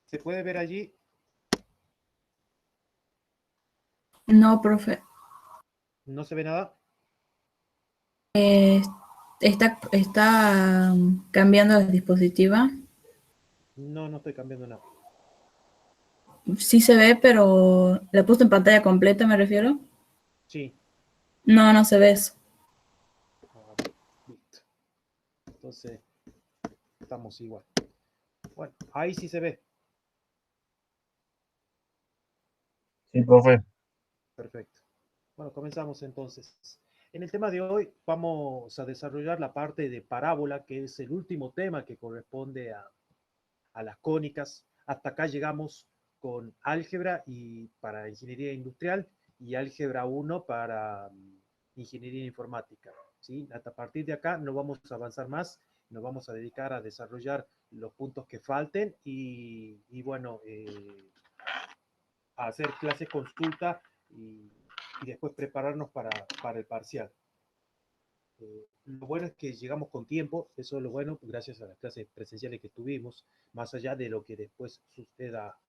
¿Se puede ver allí? No, profe. ¿No se ve nada? Eh, está cambiando la dispositiva. No, no estoy cambiando nada. Sí se ve, pero la puse en pantalla completa, me refiero. Sí. No, no se ve eso. Ah, listo. Entonces, estamos igual. Bueno, ahí sí se ve. Sí, profe. Perfecto. Bueno, comenzamos entonces. En el tema de hoy vamos a desarrollar la parte de parábola, que es el último tema que corresponde a las cónicas. Hasta acá llegamos con álgebra y para ingeniería industrial y álgebra 1 para ingeniería informática. ¿Sí? Hasta a partir de acá no vamos a avanzar más, nos vamos a dedicar a desarrollar los puntos que falten y bueno, a hacer clases consulta y después prepararnos para el parcial. Lo bueno es que llegamos con tiempo, eso es lo bueno, gracias a las clases presenciales que tuvimos, más allá de lo que después suceda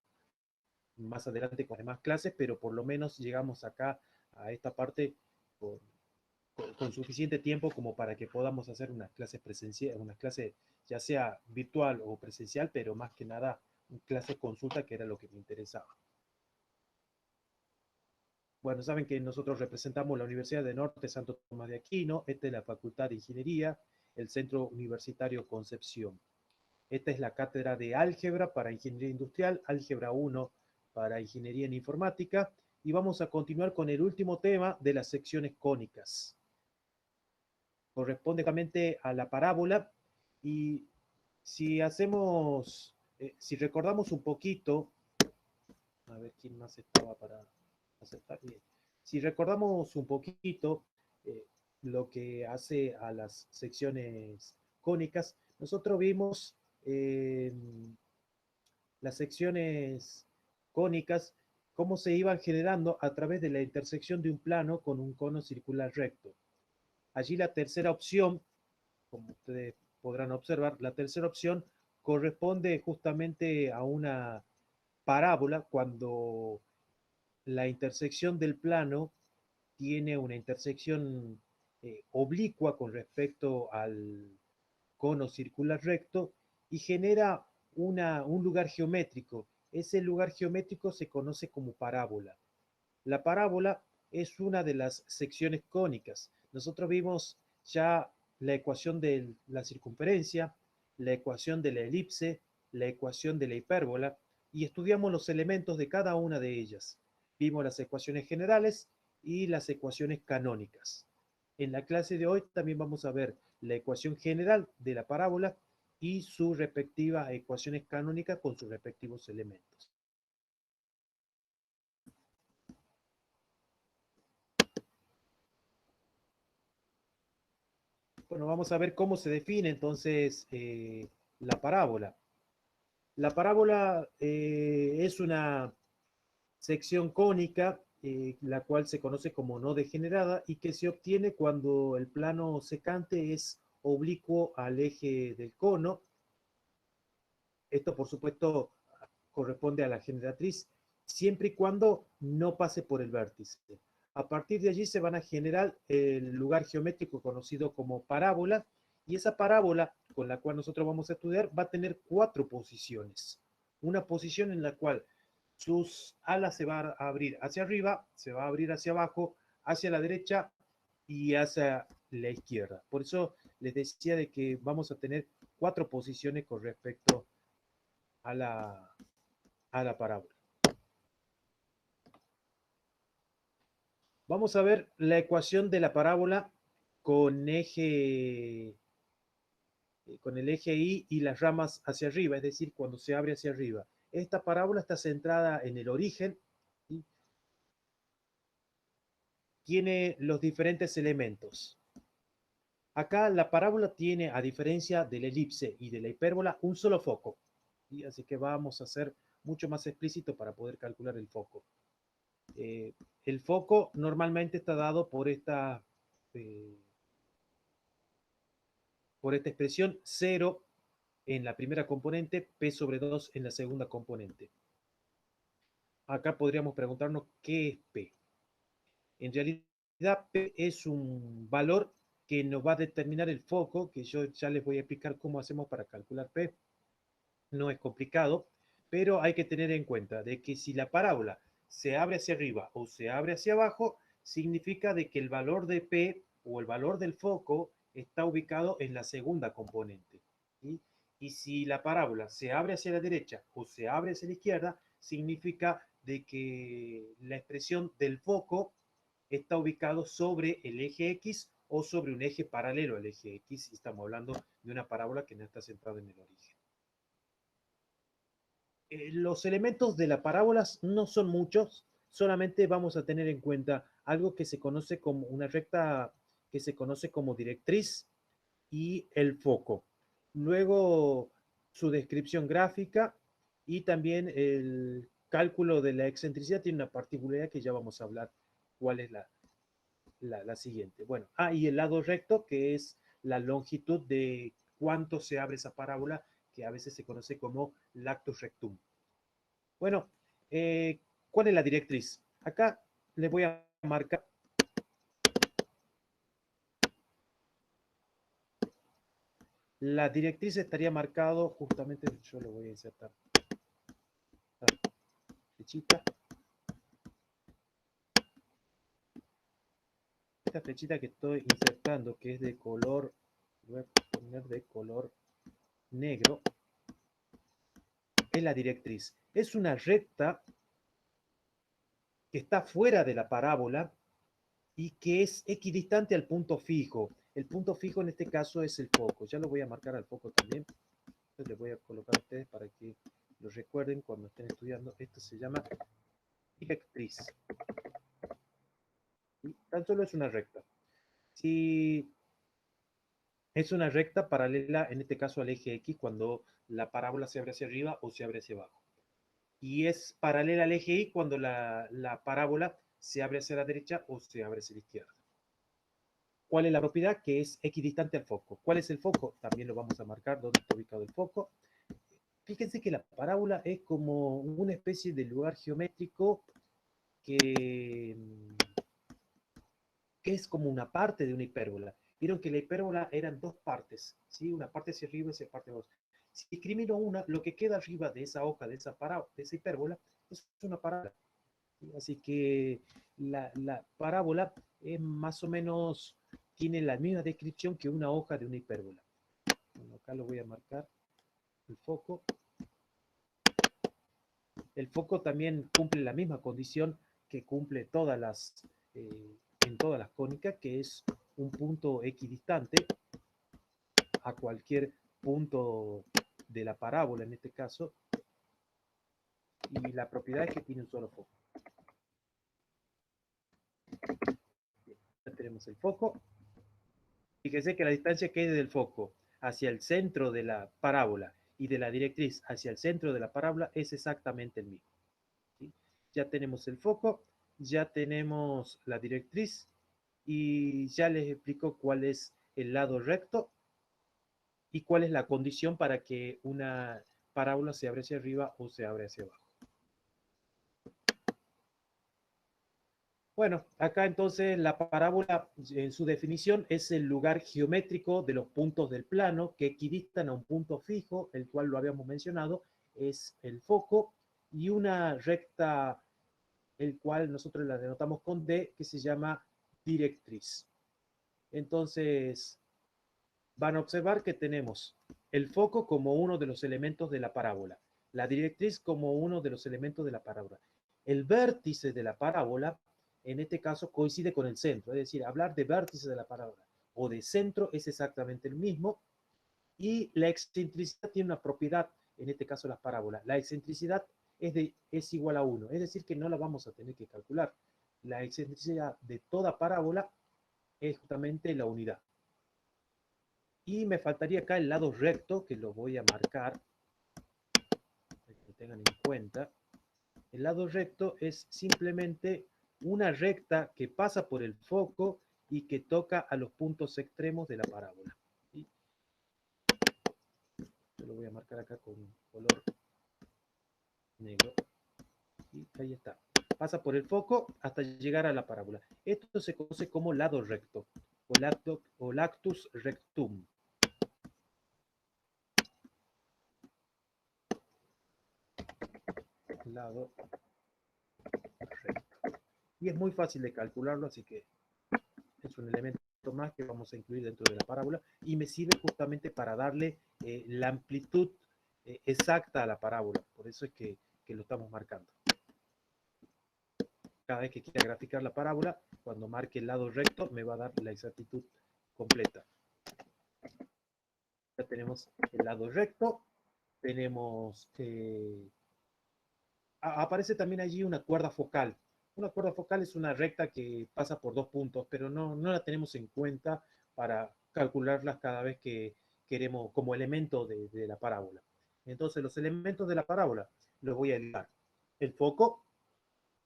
más adelante con demás clases, pero por lo menos llegamos acá a esta parte con, con suficiente tiempo como para que podamos hacer unas clases presenciales, unas clases ya sea virtual o presencial, pero más que nada clase consulta, que era lo que me interesaba. Bueno, saben que nosotros representamos la Universidad de Norte Santo Tomás de Aquino, esta es la Facultad de Ingeniería, el Centro Universitario Concepción. Esta es la cátedra de álgebra para ingeniería industrial, álgebra 1 para ingeniería en informática, y vamos a continuar con el último tema de las secciones cónicas. Corresponde a la parábola, y si hacemos, si recordamos un poquito, a ver quién más estaba para aceptar. Bien. Si recordamos un poquito eh, lo que hace a las secciones cónicas, nosotros vimos las secciones cónicas cómo se iban generando a través de la intersección de un plano con un cono circular recto. Allí la tercera opción, como ustedes podrán observar, la tercera opción corresponde justamente a una parábola cuando la intersección del plano tiene una intersección oblicua con respecto al cono circular recto y genera un lugar geométrico. Ese lugar geométrico se conoce como parábola. La parábola es una de las secciones cónicas. Nosotros vimos ya la ecuación de la circunferencia, la ecuación de la elipse, la ecuación de la hipérbola y estudiamos los elementos de cada una de ellas. Vimos las ecuaciones generales y las ecuaciones canónicas. En la clase de hoy también vamos a ver la ecuación general de la parábola y su respectiva ecuaciones canónicas con sus respectivos elementos. Bueno, vamos a ver cómo se define entonces la parábola. La parábola es una sección cónica, la cual se conoce como no degenerada y que se obtiene cuando el plano secante es oblicuo al eje del cono. Esto, por supuesto, corresponde a la generatriz, siempre y cuando no pase por el vértice. A partir de allí se van a generar el lugar geométrico conocido como parábola, y esa parábola con la cual nosotros vamos a estudiar va a tener cuatro posiciones. Una posición en la cual sus alas se van a abrir hacia arriba, se va a abrir hacia abajo, hacia la derecha y hacia la izquierda. Por eso les decía de que vamos a tener cuatro posiciones con respecto a la parábola. Vamos a ver la ecuación de la parábola con con el eje Y y las ramas hacia arriba, es decir, cuando se abre hacia arriba. Esta parábola está centrada en el origen, ¿sí? Tiene los diferentes elementos. Acá la parábola tiene, a diferencia de la elipse y de la hipérbola, un solo foco, ¿sí? Así que vamos a ser mucho más explícito para poder calcular el foco. Eh, el foco normalmente está dado eh, por esta expresión 0 en la primera componente, P sobre 2 en la segunda componente. Acá podríamos preguntarnos qué es P. En realidad, P es un valor que nos va a determinar el foco, que yo ya les voy a explicar cómo hacemos para calcular P. No es complicado, pero hay que tener en cuenta de que si la parábola se abre hacia arriba o se abre hacia abajo, significa de que el valor de P o el valor del foco está ubicado en la segunda componente. ¿Sí? Y si la parábola se abre hacia la derecha o se abre hacia la izquierda, significa de que la expresión del foco está ubicado sobre el eje X o sobre un eje paralelo al eje X, y estamos hablando de una parábola que no está centrada en el origen. Los elementos de la parábola no son muchos, solamente vamos a tener en cuenta algo que se conoce como una recta que se conoce como directriz y el foco. Luego su descripción gráfica y también el cálculo de la excentricidad tiene una particularidad que ya vamos a hablar cuál es la siguiente. Bueno, y el lado recto, que es la longitud de cuánto se abre esa parábola, que a veces se conoce como lactus rectum. Bueno, ¿cuál es la directriz? Acá le voy a marcar la directriz estaría marcado justamente, yo lo voy a insertar. Flechita. Esta flechita que estoy insertando, que es de color, voy a poner de color negro, es la directriz. Es una recta que está fuera de la parábola y que es equidistante al punto fijo. El punto fijo en este caso es el foco. Ya lo voy a marcar al foco también. Entonces les voy a colocar a ustedes para que lo recuerden cuando estén estudiando. Esto se llama directriz. ¿Sí? Tan solo es una recta. Si es una recta paralela, en este caso al eje X, cuando la parábola se abre hacia arriba o se abre hacia abajo. Y es paralela al eje Y cuando la parábola se abre hacia la derecha o se abre hacia la izquierda. ¿Cuál es la propiedad? Que es equidistante al foco. ¿Cuál es el foco? También lo vamos a marcar dónde está ubicado el foco. Fíjense que la parábola es como una especie de lugar geométrico que es como una parte de una hipérbola. Vieron que la hipérbola eran dos partes, ¿sí? Una parte hacia arriba y esa parte abajo. Si discrimino una, lo que queda arriba de esa hoja, de esa hipérbola, es una parábola. ¿Sí? Así que la parábola es más o menos, tiene la misma descripción que una hoja de una hipérbola. Bueno, acá lo voy a marcar, el foco. El foco también cumple la misma condición que cumple en todas las cónicas, que es un punto equidistante a cualquier punto de la parábola en este caso, y la propiedad es que tiene un solo foco. Ya tenemos el foco. Fíjense que la distancia que hay del foco hacia el centro de la parábola y de la directriz hacia el centro de la parábola es exactamente el mismo. ¿Sí? Ya tenemos el foco, ya tenemos la directriz y ya les explico cuál es el lado recto y cuál es la condición para que una parábola se abra hacia arriba o se abra hacia abajo. Bueno, acá entonces la parábola, en su definición, es el lugar geométrico de los puntos del plano que equidistan a un punto fijo, el cual lo habíamos mencionado, es el foco, y una recta, el cual nosotros la denotamos con D, que se llama directriz. Entonces, van a observar que tenemos el foco como uno de los elementos de la parábola, la directriz como uno de los elementos de la parábola. El vértice de la parábola, en este caso, coincide con el centro, es decir, hablar de vértice de la parábola o de centro es exactamente el mismo, y la excentricidad tiene una propiedad, en este caso las parábolas. La excentricidad es igual a 1, es decir, que no la vamos a tener que calcular. La excentricidad de toda parábola es justamente la unidad. Y me faltaría acá el lado recto, que lo voy a marcar, para que lo tengan en cuenta. El lado recto es simplemente una recta que pasa por el foco y que toca a los puntos extremos de la parábola. ¿Sí? Yo lo voy a marcar acá con color negro. Y ahí está. Pasa por el foco hasta llegar a la parábola. Esto se conoce como lado recto o lactus rectum. Lado recto. Y es muy fácil de calcularlo, así que es un elemento más que vamos a incluir dentro de la parábola y me sirve justamente para darle la amplitud exacta a la parábola. Por eso es que lo estamos marcando. Cada vez que quiera graficar la parábola, cuando marque el lado recto, me va a dar la exactitud completa. Ya tenemos el lado recto, tenemos... aparece también allí una cuerda focal. Una cuerda focal es una recta que pasa por dos puntos, pero no la tenemos en cuenta para calcularlas cada vez que queremos como elemento de la parábola. Entonces, los elementos de la parábola los voy a editar. El foco,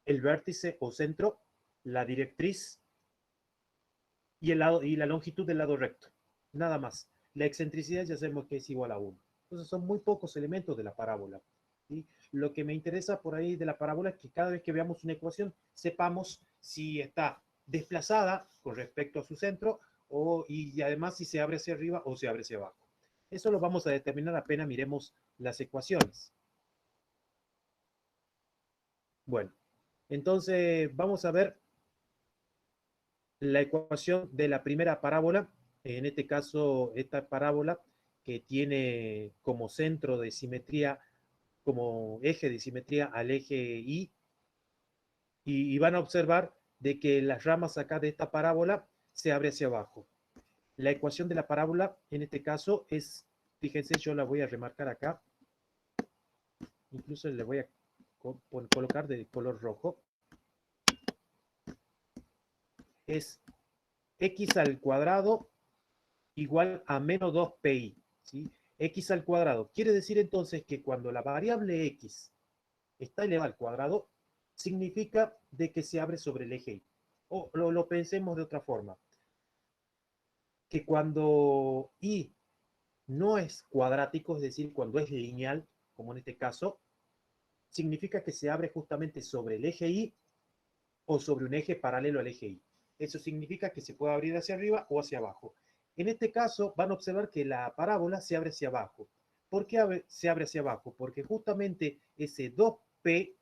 el vértice o centro, la directriz y la longitud del lado recto. Nada más. La excentricidad ya sabemos que es igual a 1. Entonces, son muy pocos elementos de la parábola. ¿Sí? Lo que me interesa por ahí de la parábola es que cada vez que veamos una ecuación sepamos si está desplazada con respecto a su centro y además si se abre hacia arriba o se abre hacia abajo. Eso lo vamos a determinar apenas miremos las ecuaciones. Bueno, entonces vamos a ver la ecuación de la primera parábola. En este caso, esta parábola que tiene como centro de simetría, como eje de simetría al eje Y, y van a observar de que las ramas acá de esta parábola se abre hacia abajo. La ecuación de la parábola, en este caso, es, fíjense, yo la voy a remarcar acá, incluso le voy a colocar de color rojo, es x al cuadrado igual a menos 2pi, ¿sí? X al cuadrado. Quiere decir entonces que cuando la variable x está elevada al cuadrado, significa de que se abre sobre el eje Y. O lo pensemos de otra forma, que cuando Y no es cuadrático, es decir, cuando es lineal, como en este caso, significa que se abre justamente sobre el eje Y o sobre un eje paralelo al eje Y. Eso significa que se puede abrir hacia arriba o hacia abajo. En este caso van a observar que la parábola se abre hacia abajo. ¿Por qué se abre hacia abajo? Porque justamente ese 2p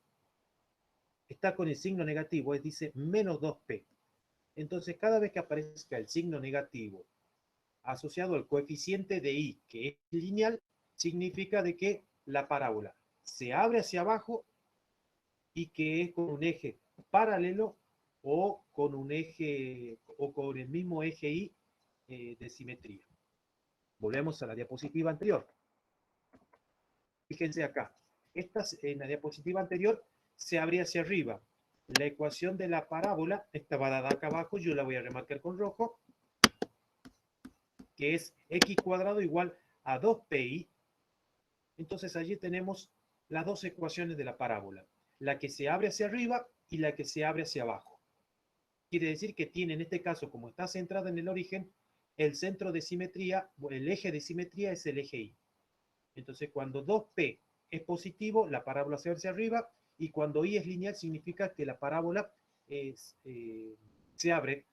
está con el signo negativo, es dice menos 2p. Entonces cada vez que aparezca el signo negativo asociado al coeficiente de y, que es lineal, significa de que la parábola se abre hacia abajo y que es con un eje paralelo o con un eje o con el mismo eje y de simetría. Volvemos a la diapositiva anterior. Fíjense acá. En la diapositiva anterior se abría hacia arriba. La ecuación de la parábola estaba dada acá abajo, yo la voy a remarcar con rojo, que es x cuadrado igual a 2pi. Entonces allí tenemos las dos ecuaciones de la parábola, la que se abre hacia arriba y la que se abre hacia abajo. Quiere decir que tiene, en este caso, como está centrada en el origen, el centro de simetría, el eje de simetría es el eje Y. Entonces, cuando 2p es positivo, la parábola se abre hacia arriba, y cuando Y es lineal, significa que la parábola se abre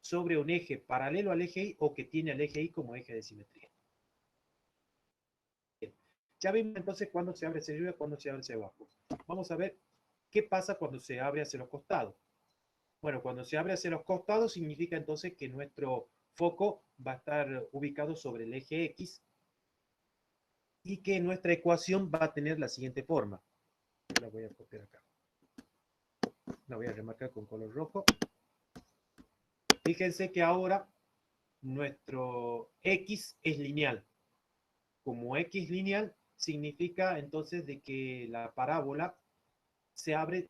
sobre un eje paralelo al eje Y o que tiene al eje Y como eje de simetría. Bien. Ya vimos entonces cuándo se abre hacia arriba y cuándo se abre hacia abajo. Vamos a ver qué pasa cuando se abre hacia los costados. Bueno, cuando se abre hacia los costados significa entonces que nuestro foco va a estar ubicado sobre el eje X y que nuestra ecuación va a tener la siguiente forma. La voy a copiar acá. La voy a remarcar con color rojo. Fíjense que ahora nuestro X es lineal. Como X lineal significa entonces de que la parábola se abre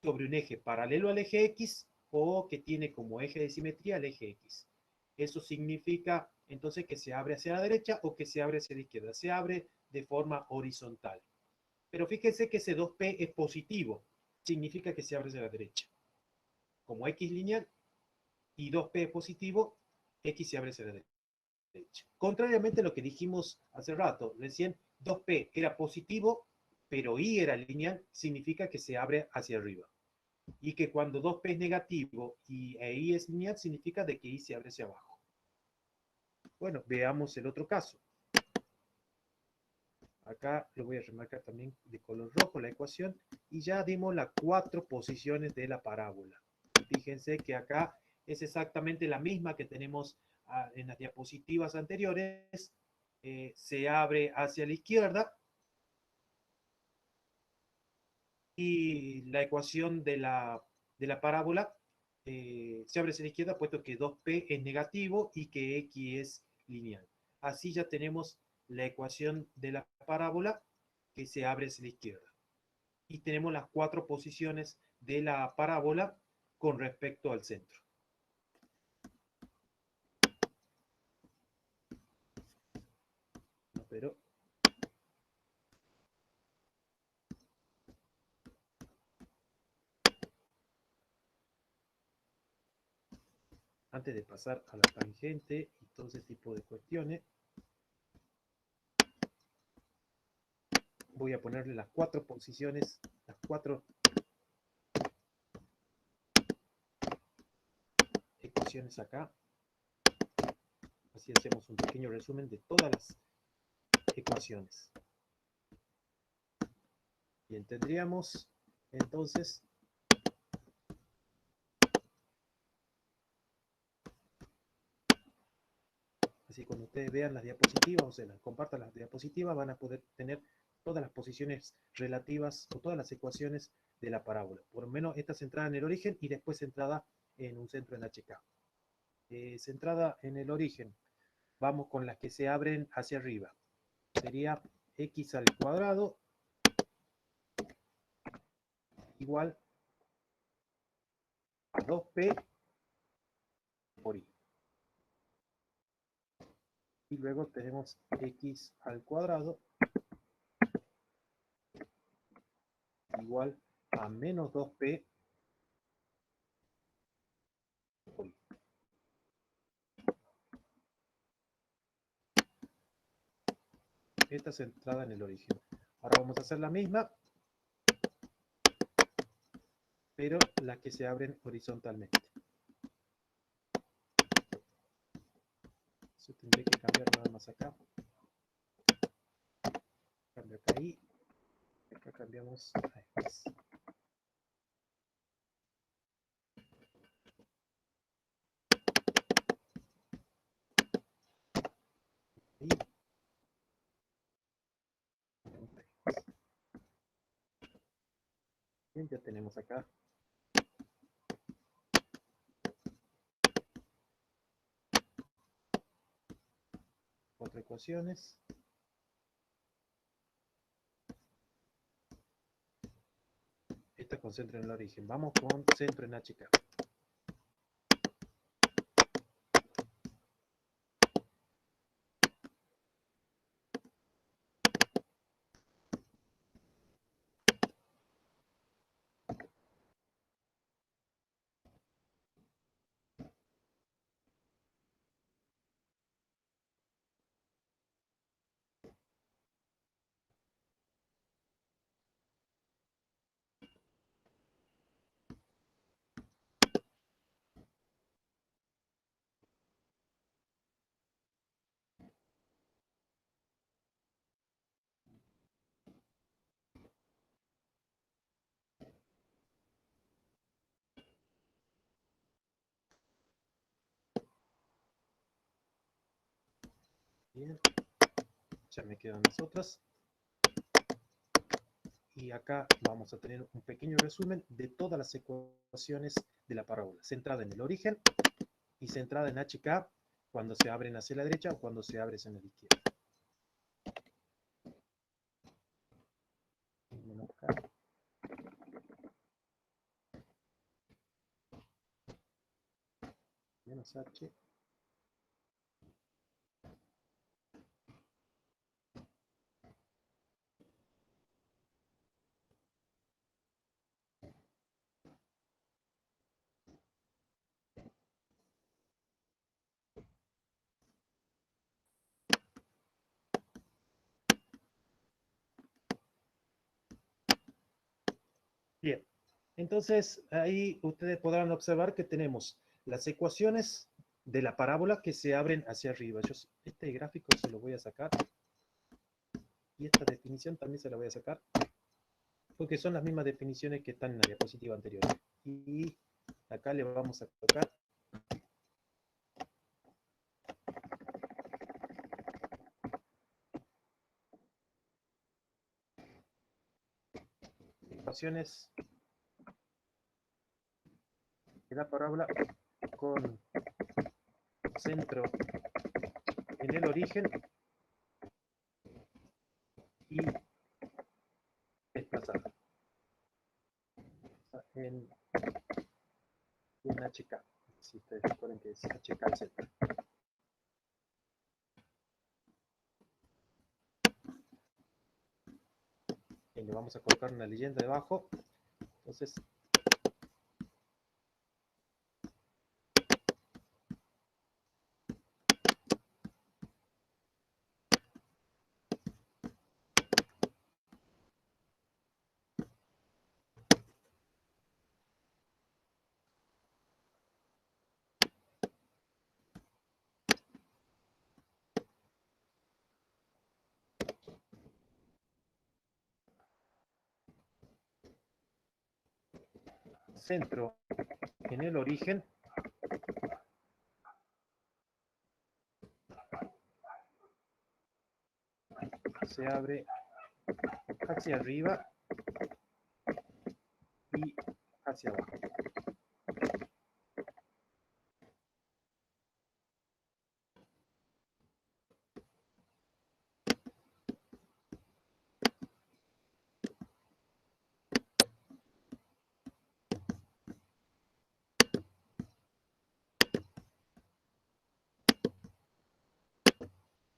sobre un eje paralelo al eje X o que tiene como eje de simetría el eje X. Eso significa entonces que se abre hacia la derecha o que se abre hacia la izquierda. Se abre de forma horizontal. Pero fíjense que ese 2p es positivo. Significa que se abre hacia la derecha. Como X lineal y 2p es positivo, X se abre hacia la derecha. derecha. Contrariamente a lo que dijimos hace rato, recién 2P era positivo, pero I era lineal, significa que se abre hacia arriba. Y que cuando 2P es negativo y I es lineal, significa de que I se abre hacia abajo. Bueno, veamos el otro caso. Acá lo voy a remarcar también de color rojo la ecuación y ya dimos las 4 posiciones de la parábola. Fíjense que acá es exactamente la misma que tenemos en las diapositivas anteriores. Se abre hacia la izquierda y la ecuación de la parábola se abre hacia la izquierda puesto que 2P es negativo y que X es lineal. Así ya tenemos la ecuación de la parábola que se abre hacia la izquierda. Y tenemos las 4 posiciones de la parábola con respecto al centro. No, pero antes de pasar a la tangente y todo ese tipo de cuestiones, voy a ponerle las 4 posiciones, las 4 ecuaciones acá. Así hacemos un pequeño resumen de todas las ecuaciones. Bien, tendríamos entonces así cuando ustedes vean las diapositivas o se las compartan las diapositivas van a poder tener todas las posiciones relativas o todas las ecuaciones de la parábola. Por lo menos esta centrada en el origen y después centrada en un centro en HK. Centrada en el origen, vamos con las que se abren hacia arriba. Sería x al cuadrado igual a 2p por i. Y luego tenemos x al cuadrado igual a menos 2p por i. Esta centrada en el origen. Ahora vamos a hacer la misma, pero las que se abren horizontalmente. Eso tendré que cambiar nada más acá. Cambio acá y acá cambiamos a X. Y bien, ya tenemos acá cuatro ecuaciones. Esta con centro en el origen. Vamos con centro en HK. Bien, ya me quedan las otras. Y acá vamos a tener un pequeño resumen de todas las ecuaciones de la parábola, centrada en el origen y centrada en HK cuando se abren hacia la derecha o cuando se abren hacia la izquierda. Menos H. Bien, entonces ahí ustedes podrán observar que tenemos las ecuaciones de la parábola que se abren hacia arriba. Este gráfico se lo voy a sacar y esta definición también se la voy a sacar porque son las mismas definiciones que están en la diapositiva anterior. Y acá le vamos a colocar ecuaciones de la parábola con centro en el origen y desplazada en HK. Si ustedes recuerden que es HK el centro. Y le vamos a colocar una leyenda debajo. Entonces, centro en el origen se abre hacia arriba y hacia abajo.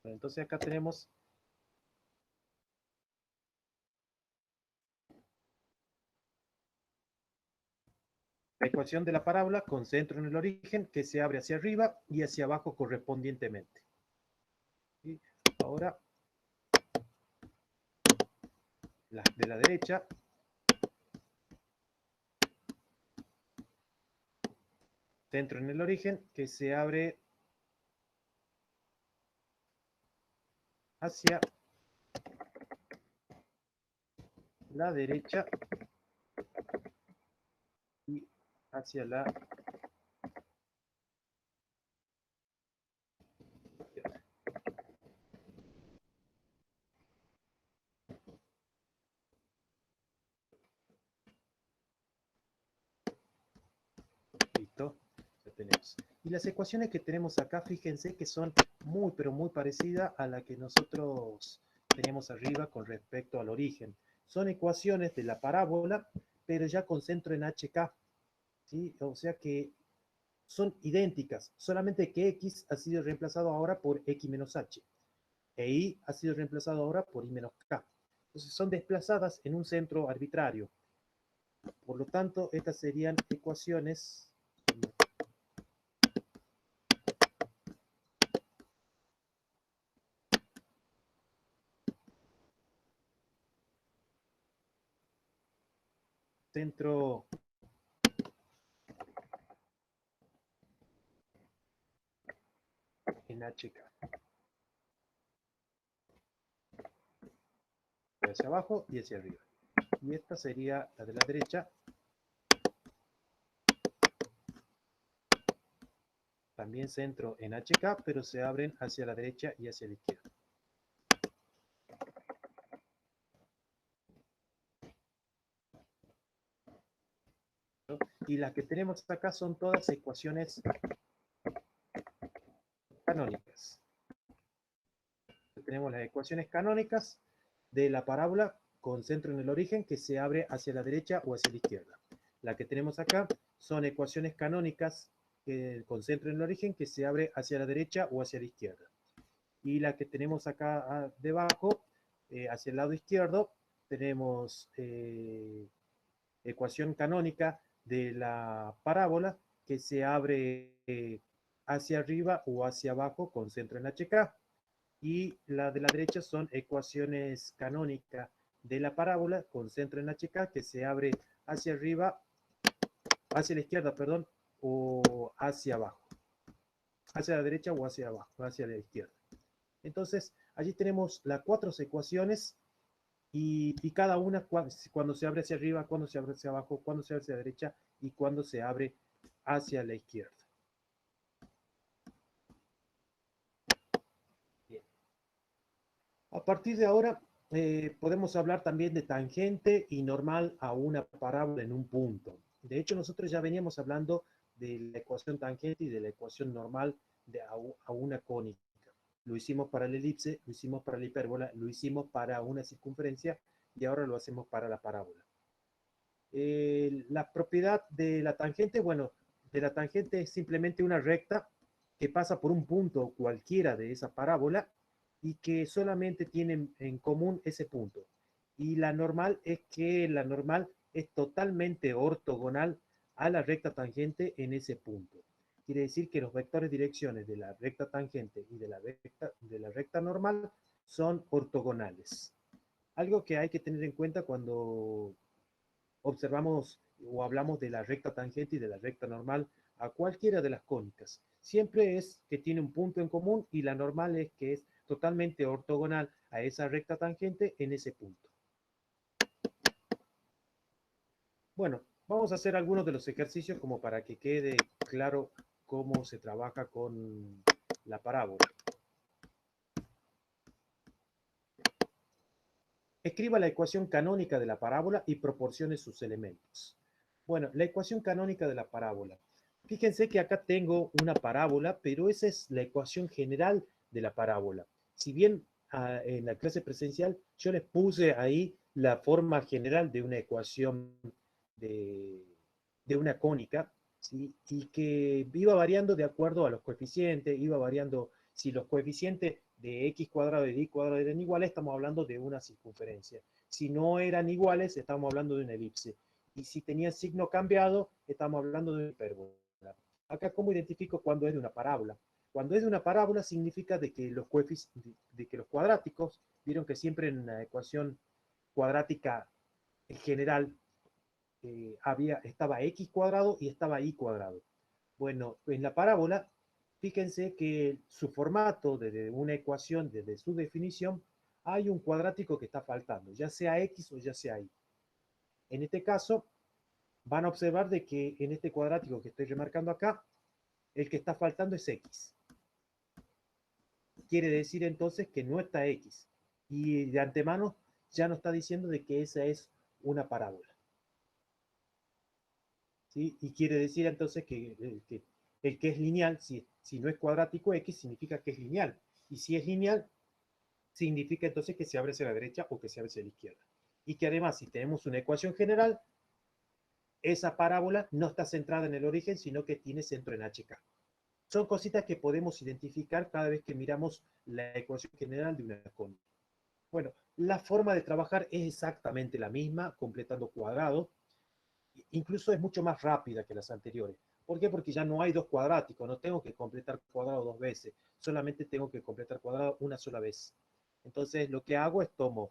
Entonces acá tenemos la ecuación de la parábola con centro en el origen que se abre hacia arriba y hacia abajo correspondientemente. Y ahora, de la derecha, centro en el origen que se abre hacia la derecha y hacia la izquierda. Listo, ya tenemos. Y las ecuaciones que tenemos acá, fíjense que son muy, pero muy parecidas a la que nosotros teníamos arriba con respecto al origen. Son ecuaciones de la parábola, pero ya con centro en HK, ¿sí? O sea que son idénticas, solamente que X ha sido reemplazado ahora por X menos H, e Y ha sido reemplazado ahora por Y menos K. Entonces son desplazadas en un centro arbitrario. Por lo tanto, estas serían ecuaciones centro en HK. Hacia abajo y hacia arriba. Y esta sería la de la derecha. También centro en HK, pero se abren hacia la derecha y hacia la izquierda. Y las que tenemos acá son todas ecuaciones canónicas. Tenemos las ecuaciones canónicas de la parábola con centro en el origen que se abre hacia la derecha o hacia la izquierda. La que tenemos acá son ecuaciones canónicas con centro en el origen que se abre hacia la derecha o hacia la izquierda. Y la que tenemos acá debajo, hacia el lado izquierdo, tenemos ecuación canónica de la parábola que se abre hacia arriba o hacia abajo con centro en HK. Y la de la derecha son ecuaciones canónicas de la parábola con centro en HK que se abre hacia arriba, hacia la izquierda, perdón, o hacia abajo. Hacia la derecha o hacia abajo, hacia la izquierda. Entonces, allí tenemos las 4 ecuaciones y cada una cuando se abre hacia arriba, cuando se abre hacia abajo, cuando se abre hacia la derecha y cuando se abre hacia la izquierda. Bien. A partir de ahora, podemos hablar también de tangente y normal a una parábola en un punto. De hecho, nosotros ya veníamos hablando de la ecuación tangente y de la ecuación normal a una cónica. Lo hicimos para la elipse, lo hicimos para la hipérbola, lo hicimos para una circunferencia y ahora lo hacemos para la parábola. La propiedad de la tangente, bueno, de la tangente es simplemente una recta que pasa por un punto cualquiera de esa parábola y que solamente tienen en común ese punto. Y la normal es que la normal es totalmente ortogonal a la recta tangente en ese punto. Quiere decir que los vectores direcciones de la recta tangente y de la recta normal son ortogonales. Algo que hay que tener en cuenta cuando observamos o hablamos de la recta tangente y de la recta normal a cualquiera de las cónicas. Siempre es que tiene un punto en común y la normal es que es totalmente ortogonal a esa recta tangente en ese punto. Bueno, vamos a hacer algunos de los ejercicios como para que quede claro cómo se trabaja con la parábola. Escriba la ecuación canónica de la parábola y proporcione sus elementos. Bueno, la ecuación canónica de la parábola. Fíjense que acá tengo una parábola, pero esa es la ecuación general de la parábola. Si bien en la clase presencial yo les puse ahí la forma general de una ecuación de una cónica, ¿sí? Y que iba variando de acuerdo a los coeficientes, iba variando si los coeficientes de x cuadrado y de y cuadrado eran iguales, estamos hablando de una circunferencia. Si no eran iguales, estamos hablando de una elipse. Y si tenía signo cambiado, estamos hablando de una hipérbola. Acá, ¿cómo identifico cuando es de una parábola? Cuando es de una parábola significa de que los cuadráticos, vieron que siempre en una ecuación cuadrática en general estaba x cuadrado y estaba y cuadrado. Bueno, en la parábola, fíjense que su formato desde una ecuación, desde su definición, hay un cuadrático que está faltando, ya sea x o ya sea y. En este caso, van a observar de que en este cuadrático que estoy remarcando acá, el que está faltando es x. Quiere decir entonces que no está x. Y de antemano ya nos está diciendo de que esa es una parábola. ¿Sí? Y quiere decir entonces que el que es lineal, si no es cuadrático x, significa que es lineal. Y si es lineal, significa entonces que se abre hacia la derecha o que se abre hacia la izquierda. Y que además, si tenemos una ecuación general, esa parábola no está centrada en el origen, sino que tiene centro en HK. Son cositas que podemos identificar cada vez que miramos la ecuación general de una cónica. Bueno, la forma de trabajar es exactamente la misma, completando cuadrados. Incluso es mucho más rápida que las anteriores. ¿Por qué? Porque ya no hay dos cuadráticos, no tengo que completar cuadrado dos veces, solamente tengo que completar cuadrado una sola vez. Entonces lo que hago es tomo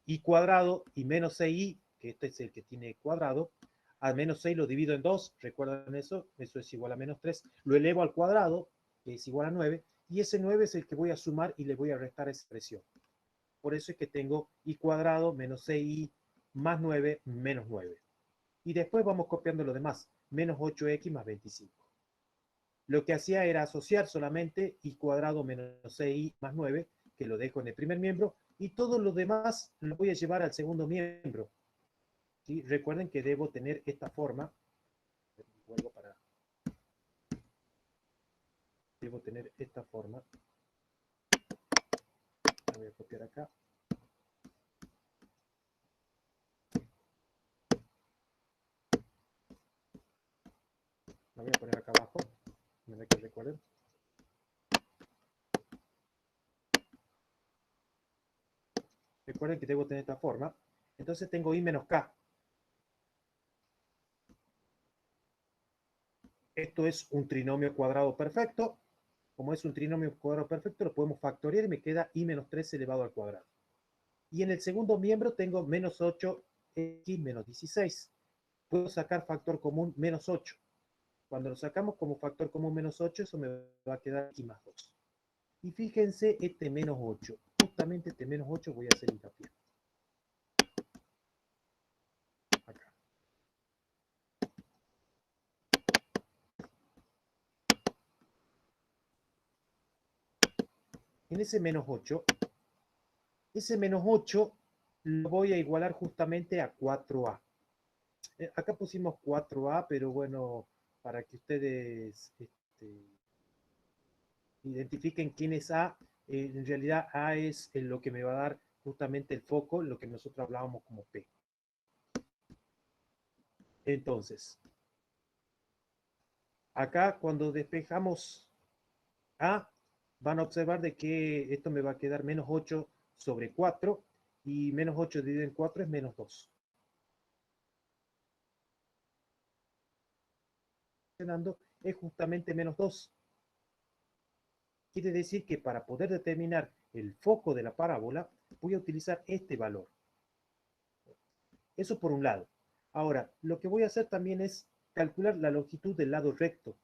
y cuadrado y menos 6i, que este es el que tiene cuadrado, al menos 6 lo divido en 2, ¿recuerdan eso? Eso es igual a menos 3. Lo elevo al cuadrado, que es igual a 9, y ese 9 es el que voy a sumar y le voy a restar esa expresión. Por eso es que tengo i cuadrado menos 6i más 9 menos 9. Y después vamos copiando lo demás, menos 8x más 25. Lo que hacía era asociar solamente i cuadrado menos 6i más 9, que lo dejo en el primer miembro, y todo lo demás lo voy a llevar al segundo miembro. ¿Sí? Recuerden que debo tener esta forma. Debo tener esta forma. La voy a copiar acá. La voy a poner acá abajo. Para que recuerden. Recuerden que debo tener esta forma. Entonces tengo i menos k. Esto es un trinomio cuadrado perfecto. Como es un trinomio cuadrado perfecto, lo podemos factoriar y me queda i menos 3 elevado al cuadrado. Y en el segundo miembro tengo menos 8x menos 16. puedo sacar factor común menos 8. Cuando lo sacamos como factor común menos 8, eso me va a quedar aquí más 2. Y fíjense este menos 8. Justamente este menos 8 voy a hacer hincapié. Acá. En ese menos 8 lo voy a igualar justamente a 4a. Acá pusimos 4a, pero bueno, para que ustedes identifiquen quién es a, en realidad a es lo que me va a dar justamente el foco, lo que nosotros hablábamos como P. Entonces, acá cuando despejamos a, van a observar de que esto me va a quedar menos 8 sobre 4, y menos 8 dividido en 4 es menos 2. Es justamente menos 2. Quiere decir que para poder determinar el foco de la parábola, voy a utilizar este valor. Eso por un lado. Ahora, lo que voy a hacer también es calcular la longitud del lado recto.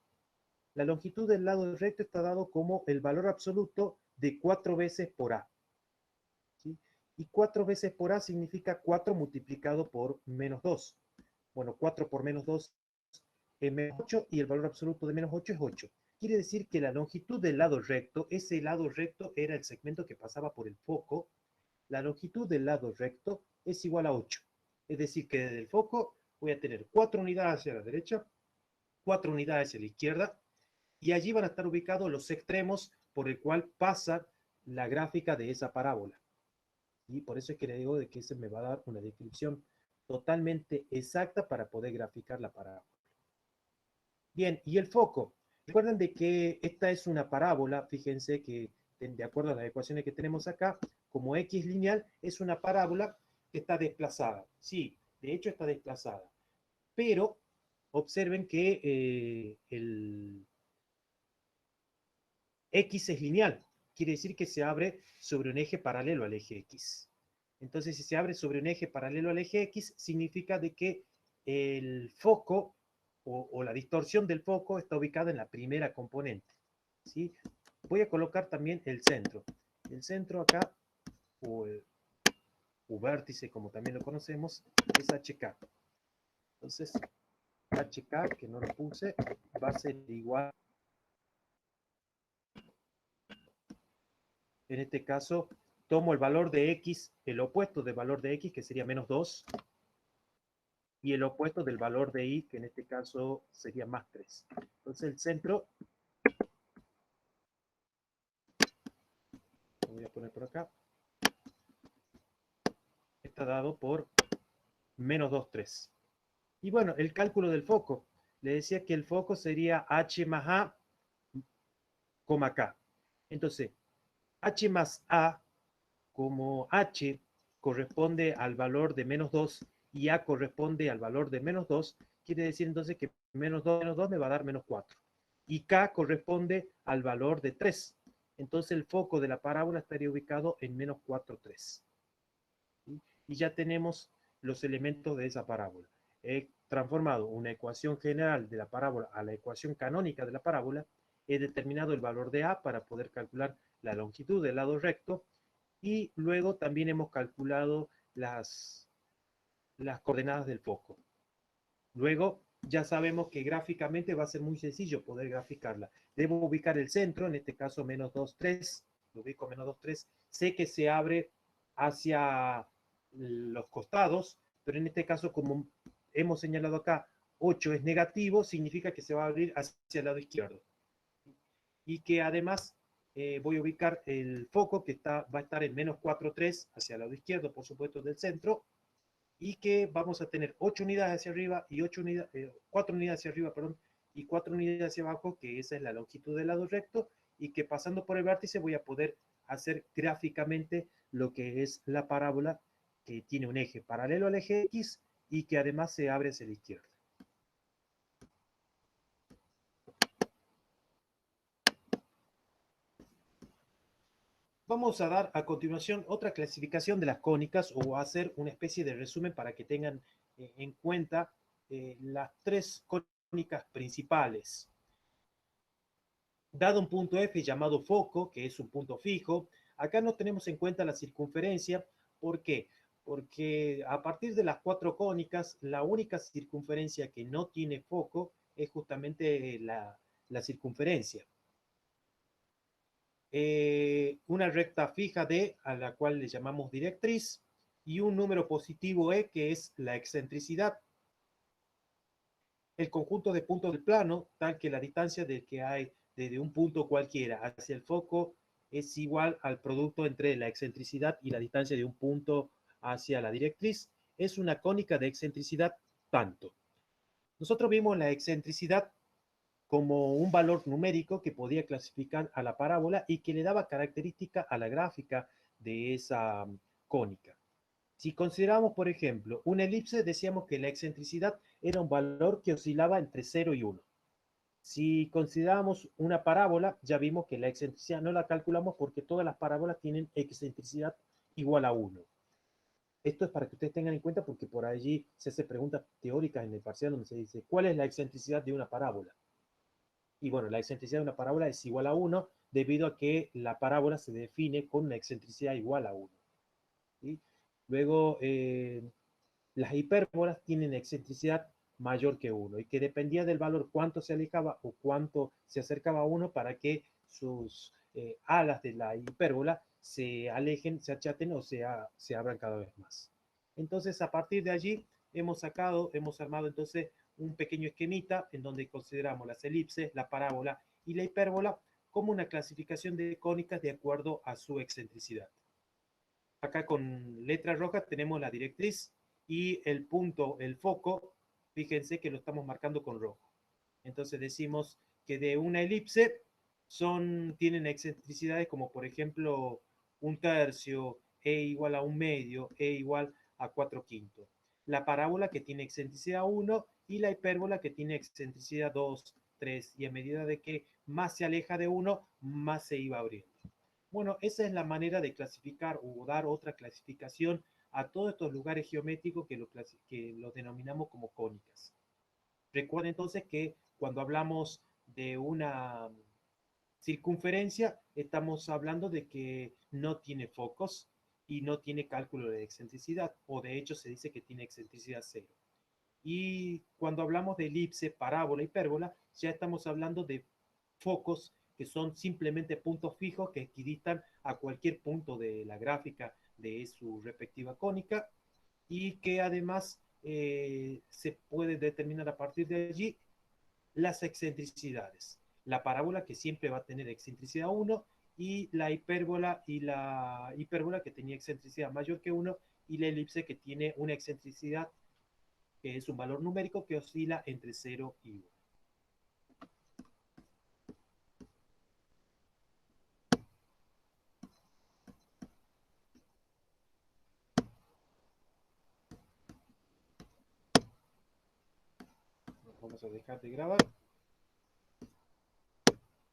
La longitud del lado recto está dado como el valor absoluto de 4 veces por A. ¿Sí? Y 4 veces por A significa 4 multiplicado por menos 2. Bueno, 4 por menos 2 es menos 8 y el valor absoluto de menos 8 es 8. Quiere decir que la longitud del lado recto, ese lado recto era el segmento que pasaba por el foco, la longitud del lado recto es igual a 8. Es decir, que desde el foco voy a tener 4 unidades hacia la derecha, 4 unidades hacia la izquierda, y allí van a estar ubicados los extremos por el cual pasa la gráfica de esa parábola. Y por eso es que le digo de que ese me va a dar una descripción totalmente exacta para poder graficar la parábola. Bien, y el foco. Recuerden de que esta es una parábola, fíjense que de acuerdo a las ecuaciones que tenemos acá, como x lineal es una parábola que está desplazada. Sí, de hecho está desplazada. Pero observen que el x es lineal. Quiere decir que se abre sobre un eje paralelo al eje x. Entonces, si se abre sobre un eje paralelo al eje x, significa de que el foco o la distorsión del foco está ubicada en la primera componente. ¿Sí? Voy a colocar también el centro. El centro acá, o vértice, como también lo conocemos, es HK. Entonces, HK, que no lo puse, va a ser igual. En este caso, tomo el valor de x, el opuesto del valor de x, que sería menos 2, y el opuesto del valor de y, que en este caso sería más 3. Entonces el centro, lo voy a poner por acá, está dado por menos 2, 3. Y bueno, el cálculo del foco. Le decía que el foco sería h más a, k. Entonces, h más a, como h corresponde al valor de menos 2 y a corresponde al valor de menos 2, quiere decir entonces que menos 2 me va a dar menos 4. Y k corresponde al valor de 3. Entonces el foco de la parábola estaría ubicado en menos 4, 3. ¿Sí? Y ya tenemos los elementos de esa parábola. He transformado una ecuación general de la parábola a la ecuación canónica de la parábola. He determinado el valor de a para poder calcular la longitud del lado recto. Y luego también hemos calculado las coordenadas del foco. Luego ya sabemos que gráficamente va a ser muy sencillo poder graficarla. Debo ubicar el centro, en este caso menos 2, 3. Lo ubico menos 2, 3. Sé que se abre hacia los costados, pero en este caso, como hemos señalado acá, 8 es negativo, significa que se va a abrir hacia el lado izquierdo. Y que además voy a ubicar el foco que va a estar en menos 4, 3 hacia el lado izquierdo, por supuesto, del centro, y que vamos a tener 8 unidades hacia arriba y 4 unidades hacia arriba, perdón, y 4 unidades hacia abajo, que esa es la longitud del lado recto, y que pasando por el vértice voy a poder hacer gráficamente lo que es la parábola, que tiene un eje paralelo al eje X y que además se abre hacia la izquierda. Vamos a dar a continuación otra clasificación de las cónicas o a hacer una especie de resumen para que tengan en cuenta las tres cónicas principales. Dado un punto F llamado foco, que es un punto fijo, acá no tenemos en cuenta la circunferencia. ¿Por qué? Porque a partir de las cuatro cónicas, la única circunferencia que no tiene foco es justamente la circunferencia. Una recta fija D, a la cual le llamamos directriz, y un número positivo E, que es la excentricidad. El conjunto de puntos del plano, tal que la distancia de que hay desde un punto cualquiera hacia el foco es igual al producto entre la excentricidad y la distancia de un punto hacia la directriz, es una cónica de excentricidad tanto. Nosotros vimos la excentricidad como un valor numérico que podía clasificar a la parábola y que le daba característica a la gráfica de esa cónica. Si consideramos, por ejemplo, una elipse, decíamos que la excentricidad era un valor que oscilaba entre 0 y 1. Si consideramos una parábola, ya vimos que la excentricidad no la calculamos porque todas las parábolas tienen excentricidad igual a 1. Esto es para que ustedes tengan en cuenta porque por allí se hace preguntas teóricas en el parcial donde se dice, ¿cuál es la excentricidad de una parábola? Y bueno, la excentricidad de una parábola es igual a 1 debido a que la parábola se define con una excentricidad igual a 1. ¿Sí? Luego, las hipérbolas tienen excentricidad mayor que 1 y que dependía del valor cuánto se alejaba o cuánto se acercaba a 1 para que sus alas de la hipérbola se alejen, se achaten o se abran cada vez más. Entonces, a partir de allí, hemos armado entonces un pequeño esquemita en donde consideramos las elipses, la parábola y la hipérbola como una clasificación de cónicas de acuerdo a su excentricidad. Acá con letra roja tenemos la directriz y el punto, el foco, fíjense que lo estamos marcando con rojo. Entonces decimos que de una elipse tienen excentricidades como por ejemplo un tercio, E igual a un medio, E igual a 4/5. La parábola que tiene excentricidad 1 y la hipérbola que tiene excentricidad 2, 3. Y a medida de que más se aleja de 1, más se iba abriendo. Bueno, esa es la manera de clasificar o dar otra clasificación a todos estos lugares geométricos que los denominamos como cónicas. Recuerden entonces que cuando hablamos de una circunferencia, estamos hablando de que no tiene focos y no tiene cálculo de excentricidad, o de hecho se dice que tiene excentricidad 0. Y cuando hablamos de elipse, parábola, hipérbola, ya estamos hablando de focos que son simplemente puntos fijos que equidistan a cualquier punto de la gráfica de su respectiva cónica y que además se puede determinar a partir de allí las excentricidades. La parábola que siempre va a tener excentricidad 1 y la hipérbola que tenía excentricidad mayor que 1 y la elipse que tiene una excentricidad que es un valor numérico que oscila entre 0 y 1. Vamos a dejar de grabar.